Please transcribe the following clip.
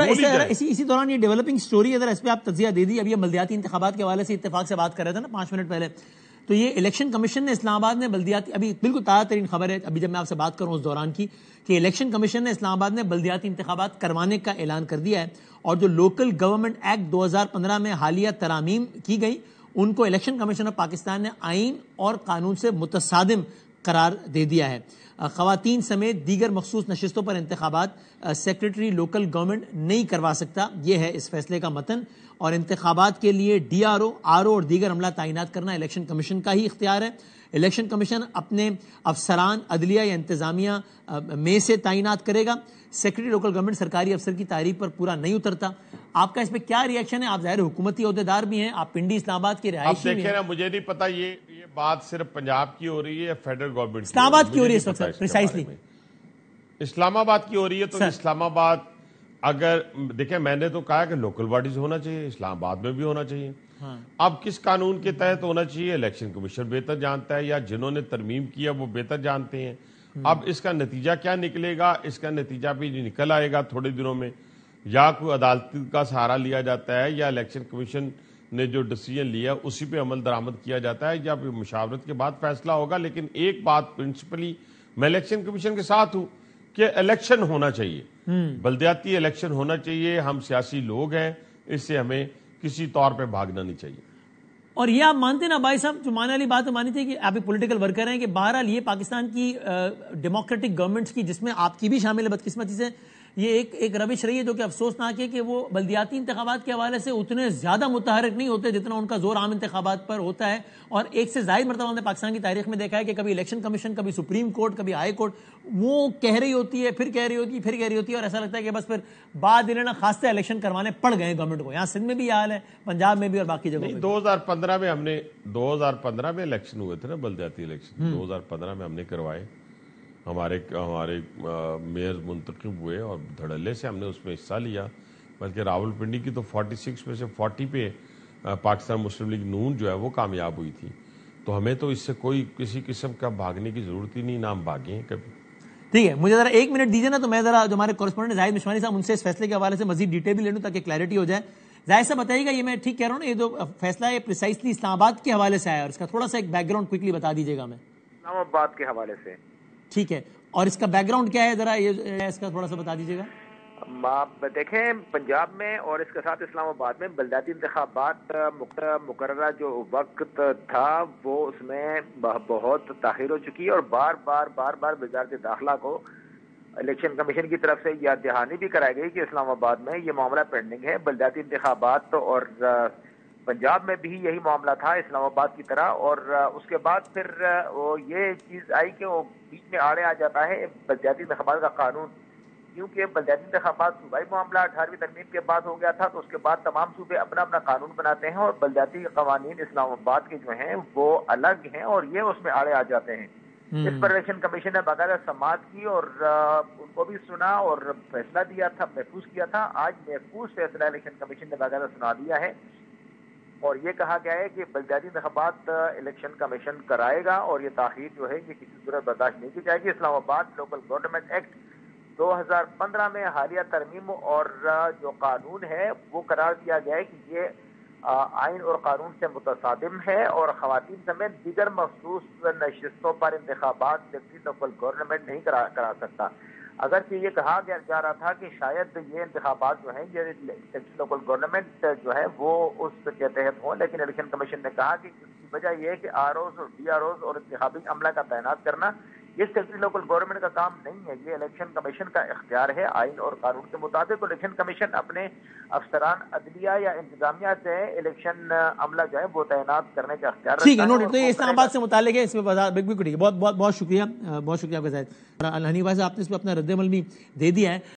اسی دوران یہ ڈیولپنگ سٹوری ہے، ذرا اس پہ آپ تجزیہ دے دی. ابھی بلدیاتی انتخابات کے حوالے سے اتفاق سے بات کر رہے تھے نا 5 منٹ پہلے، تو یہ الیکشن کمیشن نے اسلام آباد میں بلدیاتی، ابھی بالکل تازہ ترین خبر ہے ابھی جب میں آپ سے بات کروں اس دوران کی، کہ الیکشن کمیشن نے اسلام آباد میں بلدیاتی انتخابات کروانے کا اعلان کر دیا ہے، اور جو لوکل گورنمنٹ ایکٹ 2015 میں حالیہ ترامیم کی گئی ان کو الیکشن کمیشن آف پاکستان نے آئین اور قانون سے متصادم قرار دے دیا ہے. خواتین سمیت دیگر مخصوص نشستوں پر انتخابات سیکرٹری لوکل گورنمنٹ نہیں کروا سکتا، یہ ہے اس فیصلے کا متن. اور انتخابات کے لیے ڈی آر او اور دیگر عملہ تعینات کرنا الیکشن کمیشن کا ہی اختیار ہے. الیکشن کمیشن اپنے افسران عدلیہ یا انتظامیہ میں سے تعینات کرے گا. سیکرٹری لوکل گورنمنٹ سرکاری افسر کی تعریف پر پورا نہیں اترتا. آپ کا اس پہ کیا ری ایکشن ہے؟ آپ ظاہر حکومتی عہدیدار بھی ہیں، آپ پنڈی اسلام آباد کے رہائشی بھی ہیں. دیکھیں نا، مجھے نہیں پتا یہ بات صرف پنجاب کی ہو رہی ہے یا فیڈرل گورنمنٹ اسلام آباد کی ہو رہی ہے اس وقت پریسائزلی. اسلام آباد کی ہو رہی ہے تو اسلام آباد، اگر دیکھیں میں نے تو کہا کہ لوکل باڈیز ہونا چاہیے، اسلام آباد میں بھی ہونا چاہیے. اب کس قانون کے تحت ہونا چاہیے الیکشن کمیشن بہتر جانتا ہے، یا جنہوں نے ترمیم کیا وہ بہتر جانتے ہیں. اب اس کا نتیجہ کیا نکلے گا؟ اس کا نتیجہ بھی نکل آئے گا تھوڑے دنوں میں. یا کوئی عدالت کا سہارا لیا جاتا ہے، یا الیکشن کمیشن نے جو ڈیسیجن لیا اسی پہ عمل درآمد کیا جاتا ہے، یا مشاورت کے بعد فیصلہ ہوگا. لیکن ایک بات پرنسپلی میں الیکشن کمیشن کے ساتھ ہوں کہ الیکشن ہونا چاہیے، بلدیاتی الیکشن ہونا چاہیے. ہم سیاسی لوگ ہیں، اس سے ہمیں کسی طور پہ بھاگنا نہیں چاہیے. اور یہ آپ مانتے نا بھائی صاحب، جو ماننے والی بات مانی تھی کہ آپ ایک پولیٹیکل ورکر ہیں، کہ بہرحال یہ پاکستان کی ڈیموکریٹک گورنمنٹس کی، جس میں آپ کی بھی شامل ہے بدقسمتی سے، یہ ایک روش رہی ہے جو کہ افسوسناک ہے کہ وہ بلدیاتی انتخابات کے حوالے سے اتنے زیادہ متحرک نہیں ہوتے جتنا ان کا زور عام انتخابات پر ہوتا ہے. اور ایک سے زائد مرتبہ ہم نے پاکستان کی تاریخ میں دیکھا ہے کہ کبھی الیکشن کمیشن، کبھی سپریم کورٹ، کبھی ہائی کورٹ وہ کہہ رہی ہوتی ہے، پھر کہہ رہی ہوتی ہے، پھر کہہ رہی ہوتی ہے، اور ایسا لگتا ہے کہ بس پھر بعد انہیں خاصے الیکشن کروانے پڑ گئے گورنمنٹ کو. یہاں سندھ میں بھی یہ حال ہے، پنجاب میں بھی، اور باقی جگہوں میں. 2015 میں 2015 میں الیکشن ہوئے تھے نا، بلدیاتی الیکشن 2015 میں ہم نے کروائے. ہمارے میئر منتخب ہوئے اور دھڑلے سے ہم نے اس میں حصہ لیا. بلکہ راول پنڈی کی تو 46 میں سے 40 پہ پاکستان مسلم لیگ نون جو ہے وہ کامیاب ہوئی تھی. تو ہمیں تو اس سے کوئی کسی قسم کا بھاگنے کی ضرورت ہی نہیں، نہ ہم بھاگیں کبھی. ٹھیک ہے، مجھے ذرا 1 منٹ دیجیے نا، تو میں ذرا جو ہمارے کورسپونڈنٹ زاہد مشوانی صاحب ان سے اس فیصلے کے حوالے سے مزید ڈیٹیل بھی لے لوں تاکہ کلیئرٹی ہو جائے. زاہد صاحب بتائیے گا، یہ میں ٹھیک کہہ رہا ہوں نا، یہ جو فیصلہ ہے پریسائزلی اسلام آباد کے حوالے سے آیا، اور اس کا تھوڑا سا ایک بیک گراؤنڈ کوئکلی بتا دیجیے گا. میں اسلام آباد کے حوالے سے ٹھیک ہے، اور اس کا بیک گراؤنڈ کیا ہے، ذرا یہ اس کا تھوڑا سا بتا دیجیے گا. آپ دیکھیں، پنجاب میں اور اس کے ساتھ اسلام آباد میں بلدیاتی انتخابات مقررہ جو وقت تھا وہ اس میں بہت تاخیر ہو چکی ہے، اور بار بار وزارت داخلہ کو الیکشن کمیشن کی طرف سے یاد دہانی بھی کرائی گئی کہ اسلام آباد میں یہ معاملہ پینڈنگ ہے. بلدیاتی انتخابات اور پنجاب میں بھی یہی معاملہ تھا اسلام آباد کی طرح. اور اس کے بعد پھر یہ چیز آئی کہ وہ بیچ میں آڑے آ جاتا ہے بلدیاتی انتخابات کا قانون، کیونکہ بلدیاتی انتخابات صوبائی معاملہ 18ویں ترمیم کے بعد ہو گیا تھا. تو اس کے بعد تمام صوبے اپنا اپنا قانون بناتے ہیں، اور بلدیاتی قوانین اسلام آباد کے جو ہیں وہ الگ ہیں، اور یہ اس میں آڑے آ جاتے ہیں. اس پر الیکشن کمیشن نے باقاعدہ سماعت کی اور ان کو بھی سنا اور فیصلہ دیا تھا، محفوظ کیا تھا. آج محفوظ فیصلہ الیکشن کمیشن نے باقاعدہ سنا دیا ہے، اور یہ کہا گیا ہے کہ بلدیاتی انتخابات الیکشن کمیشن کرائے گا، اور یہ تاخیر جو ہے یہ کسی صورت برداشت نہیں کی جائے گی. اسلام آباد لوکل گورنمنٹ ایکٹ 2015 میں حالیہ ترمیم اور جو قانون ہے وہ قرار دیا گیا ہے کہ یہ آئین اور قانون سے متصادم ہے، اور خواتین سمیت دیگر مخصوص نشستوں پر انتخابات سیکرٹری لوکل گورنمنٹ نہیں کرا سکتا. اگرچہ یہ کہا جا رہا تھا کہ شاید یہ انتخابات جو ہیں یہ سیکرٹری لوکل گورنمنٹ جو ہے وہ اس کے تحت ہوں، لیکن الیکشن کمیشن نے کہا کہ اس کی وجہ یہ ہے کہ آر اوز اور ڈی آر اوز اور انتخابی عملہ کا تعینات کرنا یہ سیکرٹری لوکل گورنمنٹ کا کام نہیں ہے، یہ الیکشن کمیشن کا اختیار ہے. آئین اور قانون کے مطابق الیکشن کمیشن اپنے افسران عدلیہ یا انتظامیہ سے الیکشن عملہ جو ہے وہ تعینات کرنے کا اختیار رکھتا ہے. ٹھیک ہے، نوٹ. تو یہ اسلام آباد سے متعلق ہے، اس میں بہت شکریہ آپ کا زاہد. حنیف بھائی صاحب آپ نے اس پہ اپنا رد عمل بھی دے دیا ہے.